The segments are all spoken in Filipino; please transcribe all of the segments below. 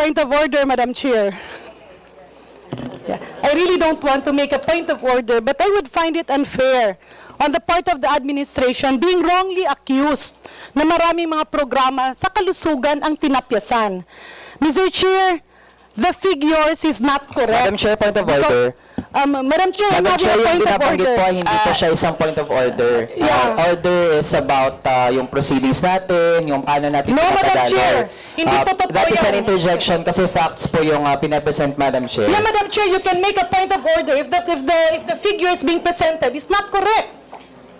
Point of order, Madam Chair. Yeah. I really don't want to make a point of order, but I would find it unfair on the part of the administration being wrongly accused na maraming mga programa sa kalusugan ang tinapyasan. Mr. Chair, the figures is not correct. Madam Chair, point of order. Madam Chair, I'm Madam having Chair, a yung point of binabanggit order. po, hindi po siya isang point of order. Yeah. Order is about yung proceedings natin, yung paano natin No, Madam pinapagalaw. Chair. Hindi po totoo That is an yan. interjection kasi facts po yung pinapresent, Madam Chair. Yeah, Madam Chair, you can make a point of order if the figures being presented is not correct.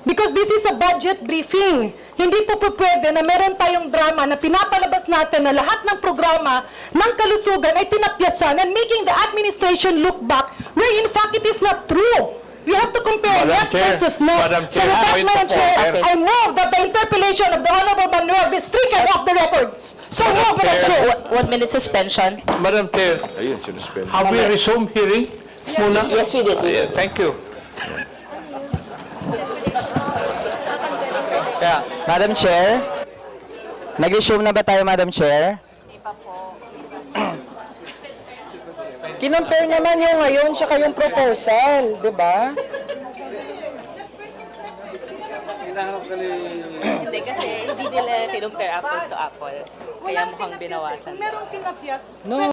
Because this is a budget briefing. Hindi po pwede na meron tayong drama na pinapalabas natin na lahat ng programa ng kalusugan ay tinapyasan and making the administration look back where in fact it is not true. We have to compare Madam net Chair, versus net. Madam So Chair, with that, point Madam of Chair, order. I move that the interpellation of the Honorable Manuel be stricken off the records. So Madam move, Madam Chair. Chair. 1 minute suspension. Madam Chair, Ayun, sinuspend. have we resumed hearing? Muna? Yes, we did. Yeah, thank you. Madam Chair, nag-resume na ba tayo, Madam Chair? Hindi pa po. Kinompare naman yung ngayon tsaka yung proposal, di ba? Hindi kasi hindi nila kinumpare apples to apples. Kaya mukhang binawasan. Merong tinapyas. No.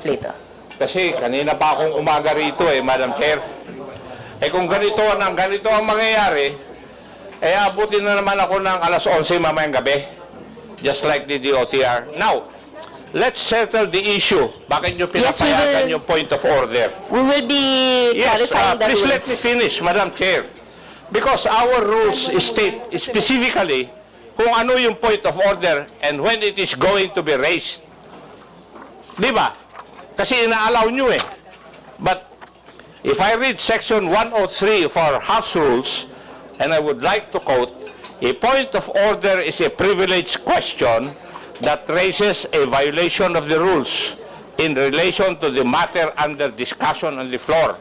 Later. Kasi kanina pa akong umaga rito Madam Chair. Kung ganito ang mangyayari, abutin na naman ako ng alas 11 mamayang gabi. Just like the DOTR. Now, let's settle the issue. Bakit nyo pinapayagan yung point of order? We will be Yes, clarifying the please rules. let me finish, Madam Chair. Because our rules state specifically kung ano yung point of order and when it is going to be raised. Di ba? Kasi ina-allow nyo But if I read section 103 of our House rules, and I would like to quote, a point of order is a privileged question that raises a violation of the rules in relation to the matter under discussion on the floor.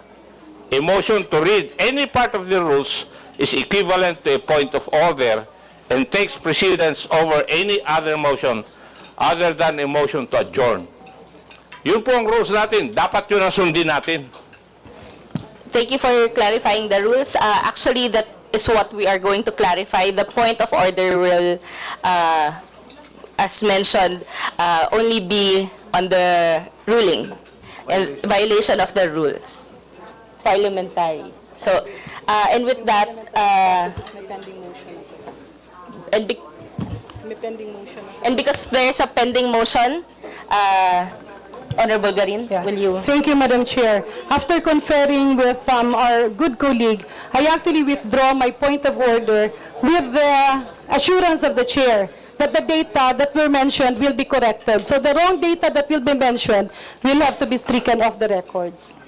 A motion to read any part of the rules is equivalent to a point of order and takes precedence over any other motion other than a motion to adjourn. Yun po ang rules natin. Dapat yun ang sundin natin. Thank you for clarifying the rules. Actually, that is what we are going to clarify. The point of order will, as mentioned, only be on the ruling and violation of the rules. Parliamentary. So, and with that, May pending motion. May pending motion. and because there is a pending motion, Honorable Garin, Yeah. will you? Thank you, Madam Chair. After conferring with our good colleague, I actually withdraw my point of order with the assurance of the Chair that the data that were mentioned will be corrected. So the wrong data that will be mentioned will have to be stricken off the records.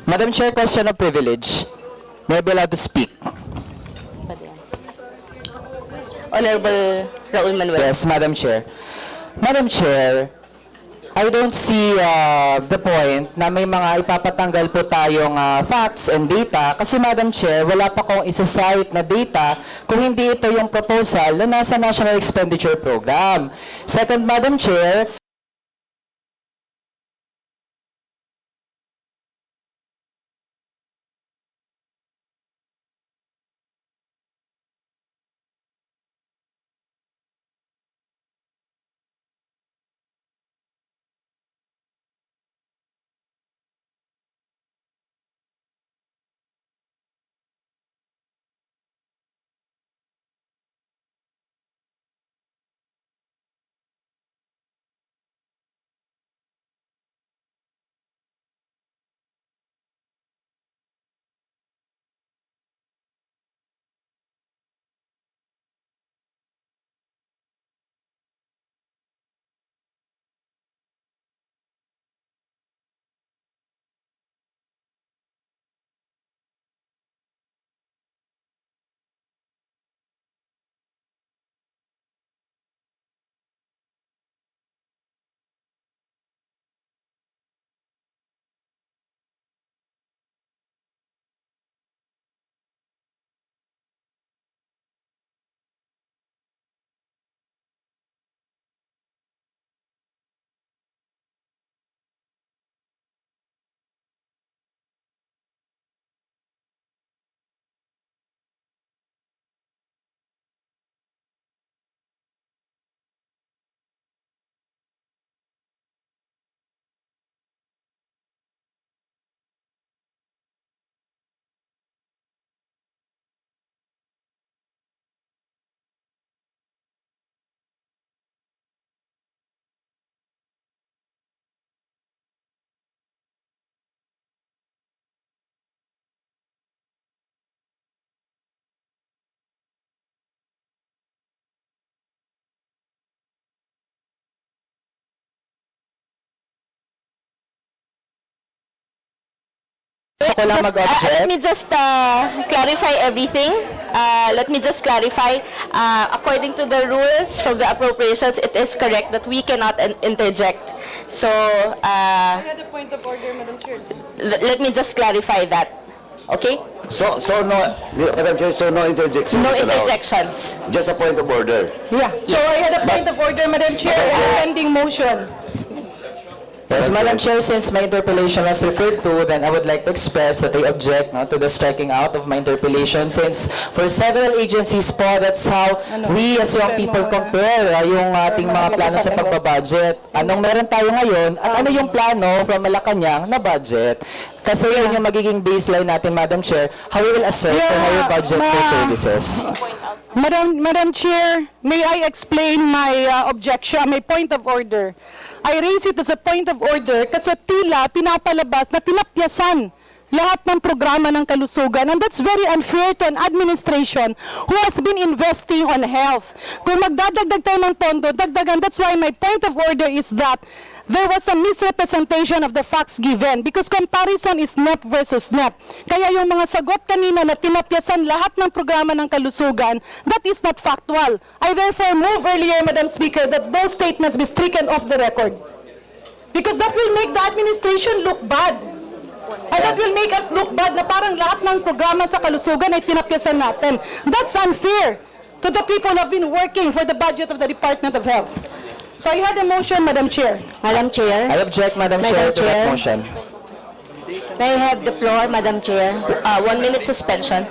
Madam Chair, question of privilege. May I be allowed to speak? Honorable Raul Manuel. Yes, Madam Chair. Madam Chair, I don't see the point na may mga ipapatanggal po tayong facts and data kasi Madam Chair, wala pa kong isa-cite na data kung hindi ito yung proposal na nasa National Expenditure Program. Second, Madam Chair, gusto ko lang Let mag-object. me just clarify everything. Let me just clarify. According to the rules from the appropriations, it is correct that we cannot interject. So, had a point of order, Madam Chair. let me just clarify that. Okay? So no, Madam Chair, so no interjection No is allowed. interjections. Just a point of order. Yeah, so I had a point of order, Madam Chair, and pending motion. Yes, Madam Chair, since my interpellation was referred to, then I would like to express that I object to the striking out of my interpellation since for several agencies po, that's how we as young people compare yung ating mga plano sa pagbabudget. Anong meron tayo ngayon at ano yung plano from Malacanang na budget. Kasi yun yung magiging baseline natin, Madam Chair, how we will assert for higher budget for services. Madam Chair, may I explain my objection, my point of order? I raise it as a point of order kasi tila pinapalabas na tinapyasan lahat ng programa ng kalusugan, and that's very unfair to an administration who has been investing on health. Kung magdadagdag tayo ng pondo, dagdagan. That's why my point of order is that there was a misrepresentation of the facts given because comparison is NEP versus NEP. Kaya yung mga sagot kanina na tinapyasan lahat ng programa ng kalusugan, that is not factual. I therefore move earlier, Madam Speaker, that those statements be stricken off the record. Because that will make the administration look bad. And that will make us look bad na parang lahat ng programa sa kalusugan ay tinapyasan natin. That's unfair to the people who have been working for the budget of the Department of Health. So I had a motion, Madam Chair. Madam Chair, I object, Madam Madam Chair, to that Chair. motion. may I have the floor, Madam Chair? 1 minute suspension.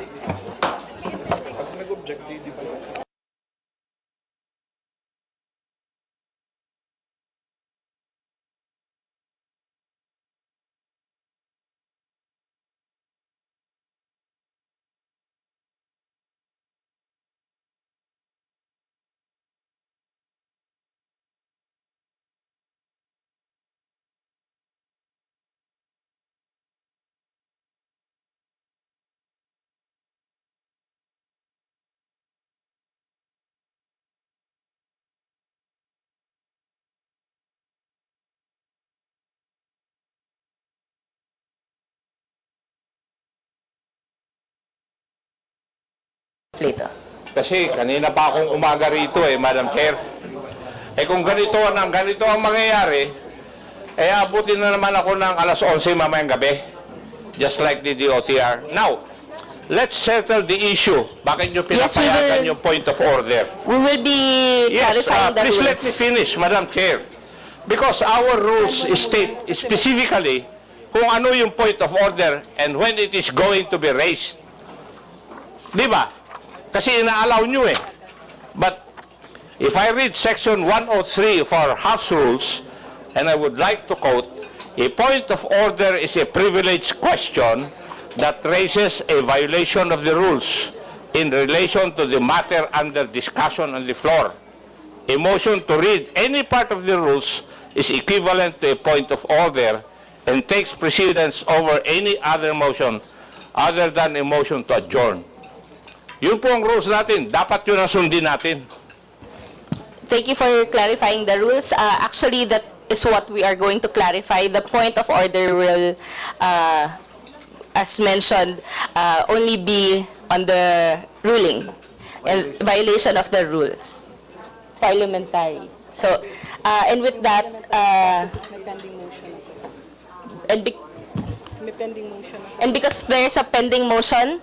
Later. Kasi kanina pa akong umaga rito Madam Chair. Kung ganito ang mangyayari, abutin na naman ako ng alas 11 mamayang gabi. Just like the DOTR. Now, let's settle the issue. Bakit nyo Yes, we pinapayagan will. yung point of order? We will be Yes, clarifying the please rules. let me finish, Madam Chair. Because our rules state specifically kung ano yung point of order and when it is going to be raised. Di ba? Kasi ina-allow nyo But if I read section 103 of our House rules, and I would like to quote, a point of order is a privileged question that raises a violation of the rules in relation to the matter under discussion on the floor. A motion to read any part of the rules is equivalent to a point of order and takes precedence over any other motion other than a motion to adjourn. Yun po ang rules natin. Dapat yun ang sundin natin. Thank you for clarifying the rules. Actually, that is what we are going to clarify. The point of order will, as mentioned, only be on the ruling and violation of the rules. Parliamentary. So, and with that, and because there is a pending motion,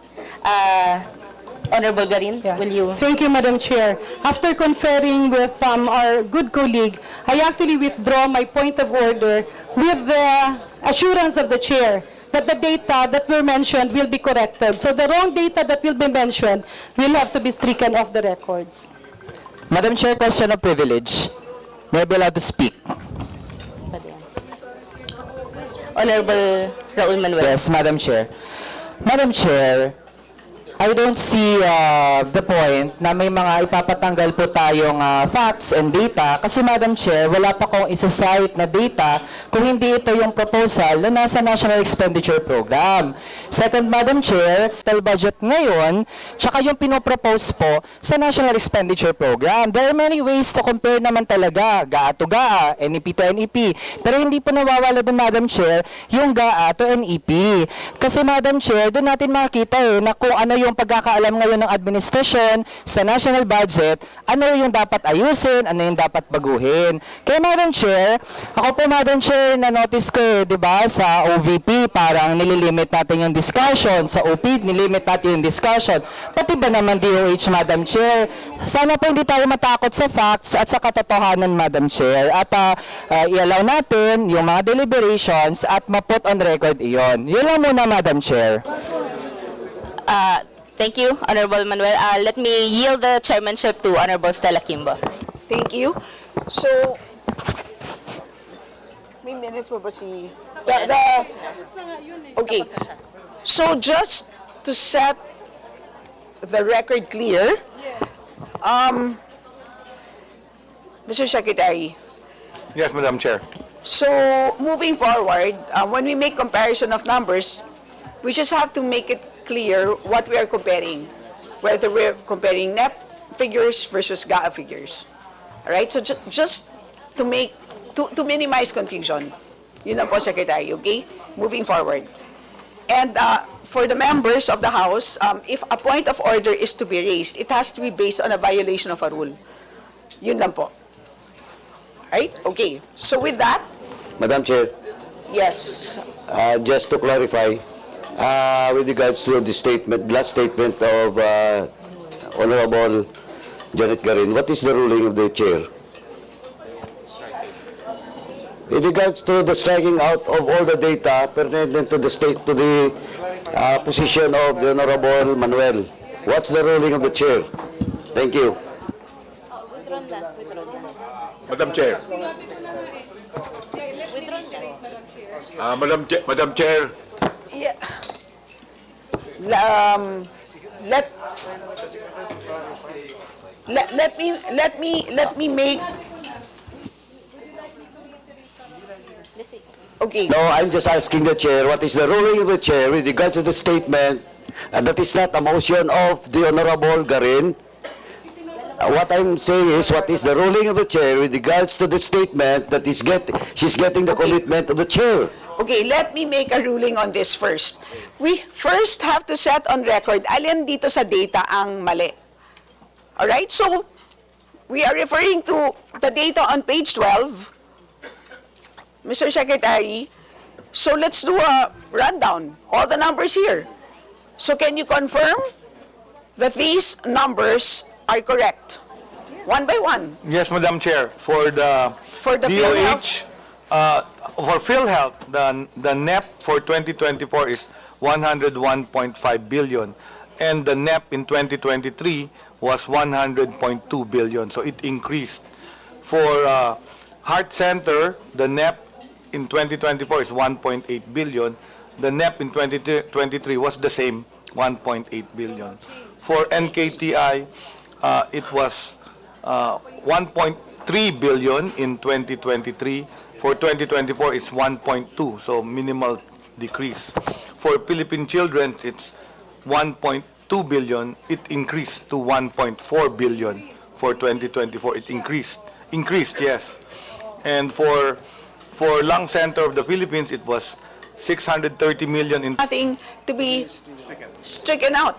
Honorable Garin, will you? Thank you, Madam Chair. After conferring with our good colleague, I actually withdraw my point of order with the assurance of the Chair that the data that were mentioned will be corrected. So the wrong data that will be mentioned will have to be stricken off the records. Madam Chair, question of privilege. May I be allowed to speak? Honorable Raul Manuel. Yes, Madam Chair. Madam Chair, I don't see the point na may mga ipapatanggal po tayong facts and data kasi Madam Chair, wala pa kong isa-cite na data kung hindi ito yung proposal na nasa National Expenditure Program. Second, Madam Chair, total budget ngayon, tsaka yung pinopropose po sa National Expenditure Program. There are many ways to compare naman talaga, GAA to GAA, NEP to NEP. Pero hindi po nawawala doon, Madam Chair, yung GAA to NEP. Kasi Madam Chair, doon natin makita na kung ano yung pagkakaalam ngayon ng administrasyon sa national budget, ano yung dapat ayusin, ano yung dapat baguhin. Kaya Madam Chair, ako po Madam Chair, na-notice ko di ba, sa OVP, parang nililimit natin yung discussion, sa OP, nilimit natin yung discussion. Pati ba naman DOH, Madam Chair? Sana po hindi tayo matakot sa facts at sa katotohanan, Madam Chair. At i-allow natin yung mga deliberations at ma-put on record iyon. Yun lang muna, Madam Chair. Thank you, Honorable Manuel. Let me yield the chairmanship to Honorable Stella Kimbo. Thank you. So, may minutes pa ba si... Okay. So, just to set the record clear, Mr. Secretary, Yes, Madam Chair. so moving forward, when we make comparison of numbers, we just have to make it clear what we are comparing, whether we're comparing NEP figures versus GAA figures. All right? So just to make to minimize confusion. Yun lang po, Secretary, okay? Moving forward. And for the members of the House, if a point of order is to be raised, it has to be based on a violation of a rule. Yun lang po. Right? Okay. So with that, Madam Chair, yes. just to clarify, with regards to the statement, last statement of Honorable Janet Garin, what is the ruling of the chair? In regards to the striking out of all the data pertinent to the position of the Honorable Manuel, what's the ruling of the chair? Thank you. Madam Chair. Madam Chair. Yeah. Let me make. Okay. No, I'm just asking the chair, what is the ruling of the chair with regards to the statement, and that is not a motion of the Honorable Garin. What I'm saying is, what is the ruling of the chair with regards to the statement that she's getting the commitment of the chair? Okay, let me make a ruling on this first. We first have to set on record alin dito sa data ang mali. Alright, so we are referring to the data on page 12. Mr. Secretary, so let's do a rundown. All the numbers here. So can you confirm that these numbers are correct? One by one. Yes, Madam Chair. For the DOH, for PhilHealth, the NEP for 2024 is 101.5 billion, and the NEP in 2023 was 100.2 billion. So it increased. For Heart Center, the NEP in 2024 is 1.8 billion. The NEP in 2023 was the same, 1.8 billion. For NKTI, it was 1.3 billion in 2023. For 2024, it's 1.2, so minimal decrease. For Philippine Children, it's 1.2 billion. It increased to 1.4 billion for 2024. It increased, yes. And for Lung Center of the Philippines, it was 630 million in Nothing to be stricken out.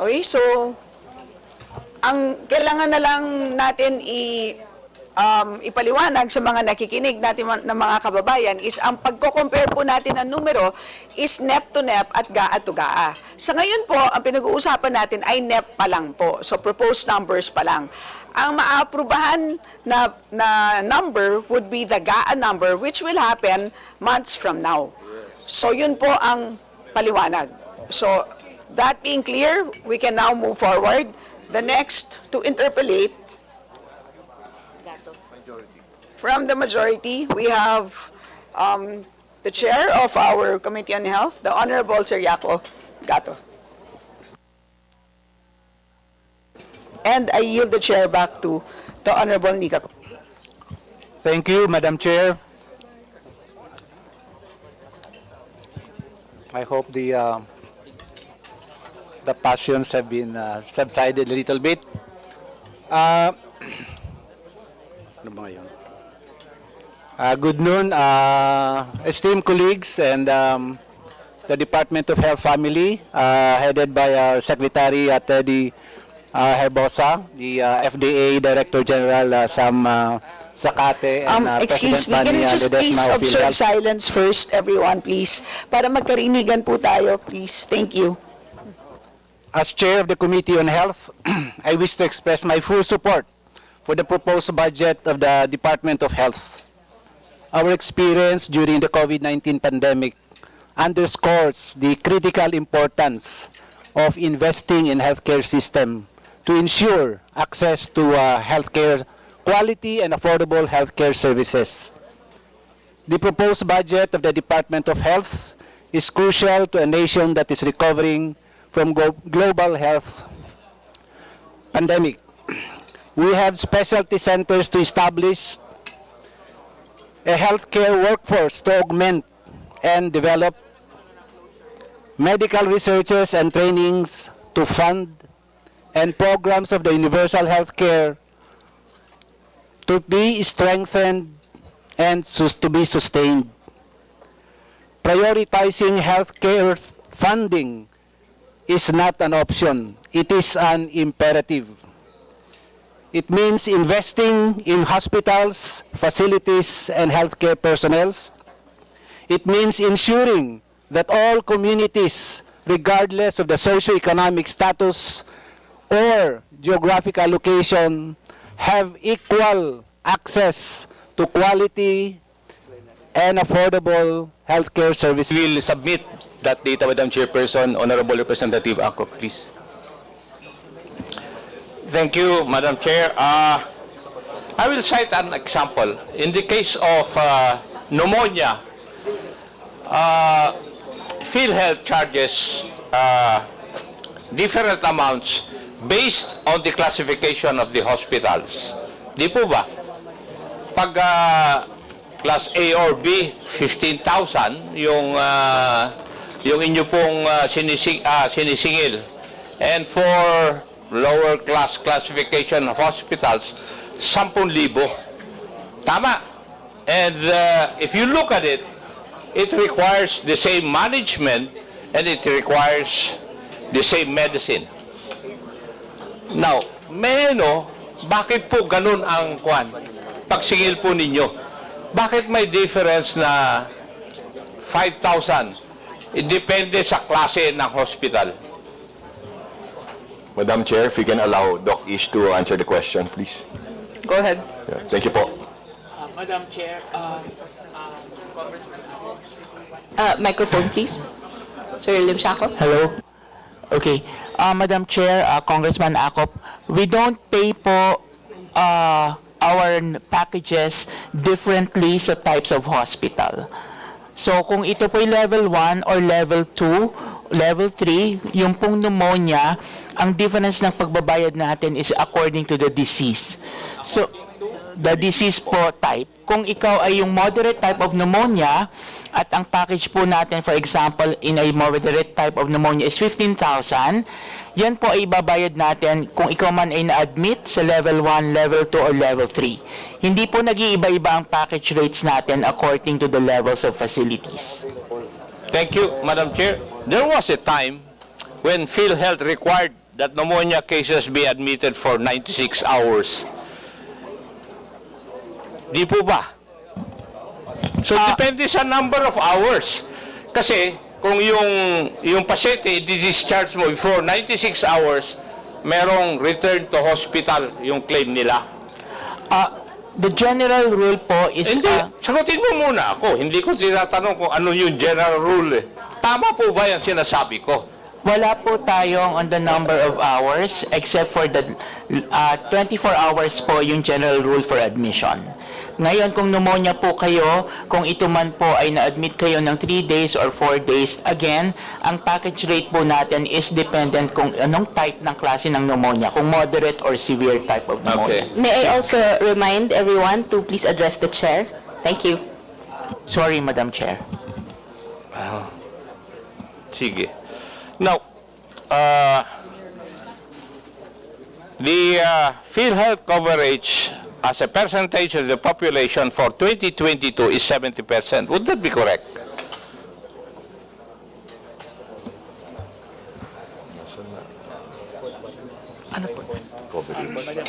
Okay, so ang kailangan na lang natin ipaliwanag sa mga nakikinig natin ng mga kababayan is ang pagko-compare po natin ng numero is NEP to NEP at GAA to GAA. Sa ngayon po, ang pinag-uusapan natin ay NEP pa lang po. So proposed numbers pa lang. Ang maaprubahan na number would be the GAA number, which will happen months from now. So yun po ang paliwanag. So that being clear, we can now move forward. The next to interpolate from the majority, we have the chair of our Committee on Health, the Honorable Sir Yaco Gato. And I yield the chair back to the Honorable Nika. Thank you, Madam Chair. I hope the passions have been subsided a little bit. Ano ba ngayon? Good noon, esteemed colleagues and the Department of Health Family, headed by our Secretary Teddy Herbosa, the FDA Director General Sam Zacate, and Excuse me, President can you Manny just please Ledesma of observe PhilHealth. silence first, everyone, please? Para magkarinigan po tayo, please. Thank you. As Chair of the Committee on Health, I wish to express my full support for the proposed budget of the Department of Health. Our experience during the COVID-19 pandemic underscores the critical importance of investing in healthcare system to ensure access to healthcare quality and affordable healthcare services. The proposed budget of the Department of Health is crucial to a nation that is recovering from global health pandemic. We have specialty centers to establish, a healthcare workforce to augment and develop, medical researches and trainings to fund, and programs of the universal healthcare to be strengthened and to be sustained. Prioritizing healthcare funding is not an option, it is an imperative. It means investing in hospitals, facilities, and healthcare personnel. It means ensuring that all communities, regardless of the socioeconomic status or geographical location, have equal access to quality and affordable healthcare services. We will submit that data, Madam Chairperson. Honorable Representative Akop, please. Thank you, Madam Chair. I will cite an example. In the case of pneumonia, PhilHealth charges different amounts based on the classification of the hospitals. Di po ba? Pag class A or B, 15,000 yung inyo pong sinisingil. And for lower class classification of hospitals, 10,000. Tama. And if you look at it, it requires the same management and it requires the same medicine. Now, bakit po ganun ang pagsingil po ninyo? Bakit may difference na 5,000? It depende sa klase ng hospital. Madam Chair, if we can allow Doc Ish to answer the question, please. Go ahead. Yeah, thank you po. Madam Chair, Congressman Microphone, please. Sir Lim Siakop. Hello. Okay. Madam Chair, Congressman Akop, we don't pay po our packages differently sa types of hospital. So kung ito po level 1 or level 2, level 3, yung pong pneumonia, ang difference ng pagbabayad natin is according to the disease. So the disease po type. Kung ikaw ay yung moderate type of pneumonia, at ang package po natin, for example, in a moderate type of pneumonia is 15,000, yan po ay ibabayad natin kung ikaw man ay na-admit sa level 1, level 2, or level 3. Hindi po nag-iiba-iba ang package rates natin according to the levels of facilities. Thank you, Madam Chair. There was a time when PhilHealth required that pneumonia cases be admitted for 96 hours. Di po ba? So, depende sa number of hours. Kasi, kung yung pasyente, i-discharge mo before 96 hours, merong return to hospital yung claim nila. The general rule po is... Hindi, sagutin mo muna ako. Hindi ko tinatanong kung ano yung general rule. Tama po ba yung sinasabi ko? Wala po tayong on the number of hours except for the 24 hours po yung general rule for admission. Ngayon, kung pneumonia po kayo, kung ito man po ay na-admit kayo ng 3 days or 4 days, again, ang package rate po natin is dependent kung anong type ng klase ng pneumonia, kung moderate or severe type of pneumonia. Okay. May I also remind everyone to please address the chair? Thank you. Sorry, Madam Chair. Sige. Now, the PhilHealth coverage as a percentage of the population for 2022 is 70%. Would that be correct?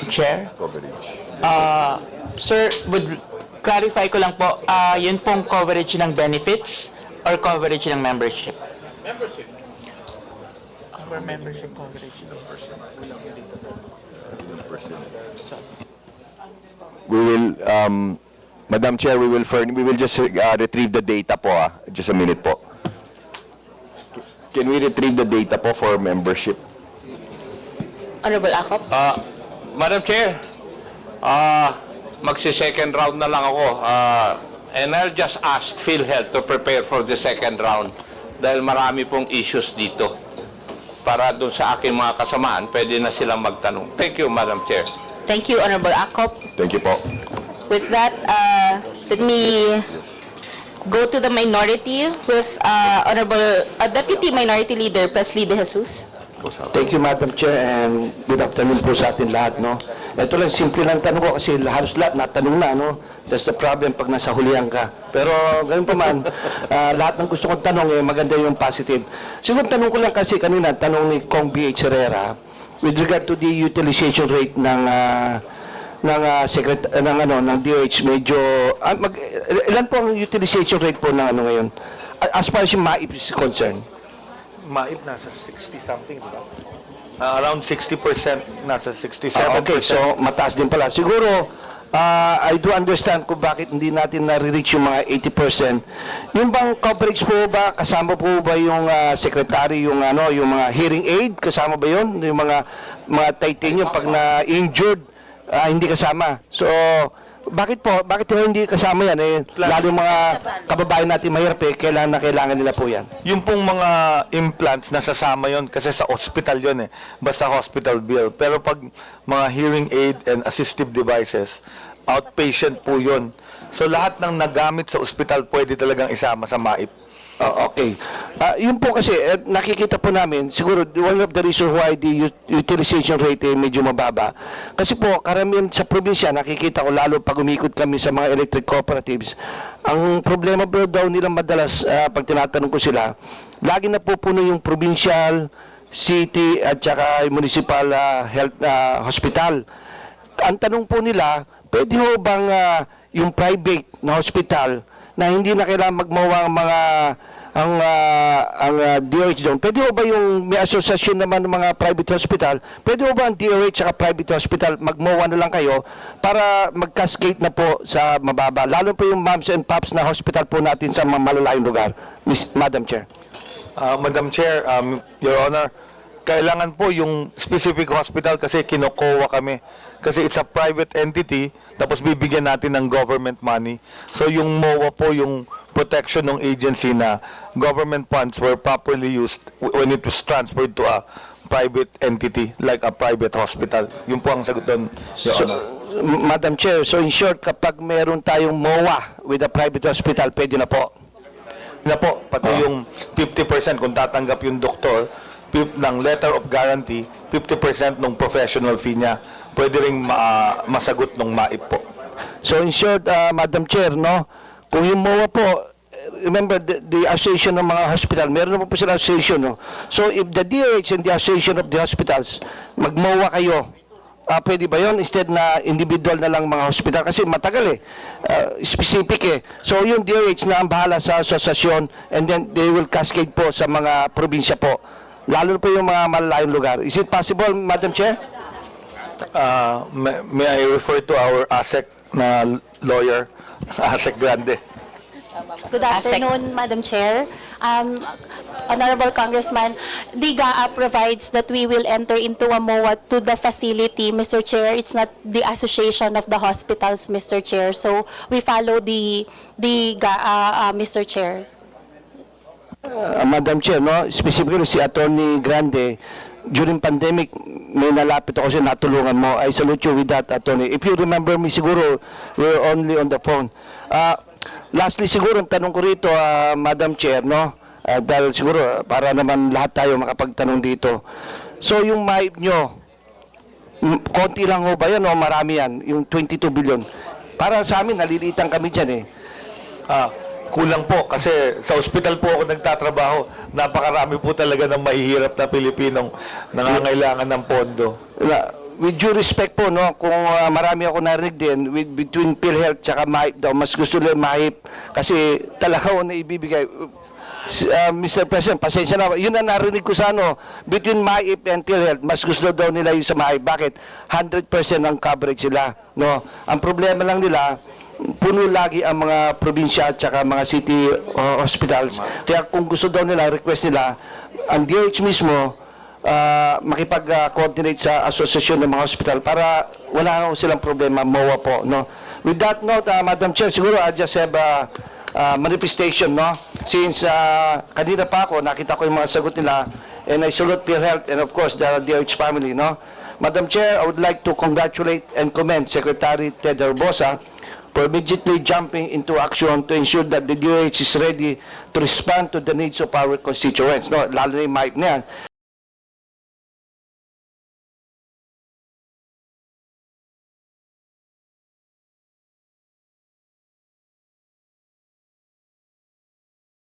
Chair? Sir, would clarify ko lang po, yun pong coverage ng benefits or coverage ng membership? Membership. Our membership coverage is... We will, Madam Chair, we will just retrieve the data po. Just a minute po. Can we retrieve the data po for membership? Honorable Acop? Madam Chair, magsi-second round na lang ako. And I'll just ask PhilHealth to prepare for the second round dahil marami pong issues dito. Para doon sa aking mga kasamaan, pwede na silang magtanong. Thank you, Madam Chair. Thank you, Honorable Acop. Thank you po. With that, let me go to the minority with Honorable Deputy Minority Leader Presley De Jesus. Thank you, Madam Chair, and good afternoon po sa atin lahat, no? Ito lang, simple lang tanong ko kasi halos lahat natanong na, no? That's the problem pag nasa hulihan ka. Pero ganun pa man, lahat ng gusto kong tanong, maganda yung positive. Siguro tanong ko lang kasi kanina, tanong ni Kong B.H. Herrera, with regard to the utilization rate ng DOH, medyo ilan po ang utilization rate po ng ano ngayon as far as yung MAIP is concerned? MAIP nasa 60 something, diba? Around 60%, nasa 67%. Okay, so mataas din pala. Siguro I do understand kung bakit hindi natin na-reach yung mga 80%. Yung bang coverage po ba, kasama po ba yung secretary, yung mga hearing aid, kasama ba yun? Yung mga titanium pag na-injured, hindi kasama. So, bakit hindi kasama yan? Lalo yung mga kababayan natin mahirap kailangan nila po yan. Yung pong mga implants, nasasama yon kasi sa hospital yon basta hospital bill. Pero pag mga hearing aid and assistive devices, outpatient po yon. So lahat ng nagamit sa hospital pwede talagang isama sa MAIP. Okay. Yun po kasi, nakikita po namin, siguro one of the reasons why the utilization rate medyo mababa. Kasi po, karamihan sa probinsya, nakikita ko lalo pag umikot kami sa mga electric cooperatives, ang problema po daw nila madalas, pag tinatanong ko sila, lagi na pupuno yung provincial, city, at saka municipal health hospital. Ang tanong po nila, pwede ho bang yung private na hospital na hindi na kailangan magmawa ang DOH doon. Pwede ba yung may asosasyon naman ng mga private hospital, pwede ba ang DOH at private hospital magmawa na lang kayo para mag-cascade na po sa mababa? Lalo po yung moms and pops na hospital po natin sa malalayong lugar. Madam Chair. Madam Chair, Your Honor, kailangan po yung specific hospital kasi kinukuha kami. Kasi it's a private entity, tapos bibigyan natin ng government money. So yung MOA po, yung protection ng agency na government funds were properly used when it was transferred to a private entity, like a private hospital. Yun po ang sagot doon, Your Honor. Madam Chair, so in short, kapag meron tayong MOA with a private hospital, pwede na po? Na po, pati yung 50% kung tatanggap yung doktor ng letter of guarantee, 50% ng professional fee niya, pwede ring masagot ng MAIP po. So in short, Madam Chair, no, kung yung MOA po, remember the association ng mga hospital, meron naman po sila association, no? So if the DOH and the association of the hospitals, mag-MOA kayo, pwede ba yun? Instead na individual na lang mga hospital, kasi matagal specific So yung DOH na ang bahala sa asosasyon, and then they will cascade po sa mga probinsya po, lalo po yung mga malalayong lugar. Is it possible, Madam Chair? May I refer to our ASEC na lawyer, ASEC Grande. Good afternoon, Madam Chair. Honorable Congressman, the GAA provides that we will enter into a MOA to the facility, Mr. Chair. It's not the Association of the Hospitals, Mr. Chair. So we follow the GAA, Mr. Chair. Madam Chair, no, specifically si Attorney Grande, during pandemic, may nalapit ako siya, natulungan mo. I salute you with that, Attorney. If you remember me, siguro, we were only on the phone. Lastly, siguro, ang tanong ko rito, Madam Chair, no? Dahil siguro, para naman lahat tayo makapagtanong dito. So, yung MAIP nyo, konti lang ho ba yan o marami yan? Yung 22 billion. Para sa amin, nalilitan kami dyan eh. Kulang po kasi sa ospital po ako nagtatrabaho. Napakarami po talaga ng mahihirap na Pilipinong nangangailangan ng pondo. With due respect po, no, kung marami ako narinig din, between PhilHealth tsaka MAIP daw, mas gusto nila MAIP kasi talaga ako na ibibigay. Mr. President, pasensya na, yun ang narinig ko sa between MAIP and PhilHealth, mas gusto daw nila yung sa MAIP. Bakit? 100% ang coverage sila. No? Ang problema lang nila, puno lagi ang mga probinsya at saka mga city hospitals. Kaya kung gusto daw nila, request nila, ang DOH mismo, makipag-coordinate sa asosasyon ng mga hospital para wala silang problema, MOA po. No? With that note, Madam Chair, siguro I just have a manifestation, no? Since kanina pa ako, nakita ko yung mga sagot nila, and I salute PhilHealth and of course the DOH family, no? Madam Chair, I would like to congratulate and commend Secretary Ted Herbosa for immediately jumping into action to ensure that the DOH is ready to respond to the needs of our constituents. No, lalo na yung MAIP na yan.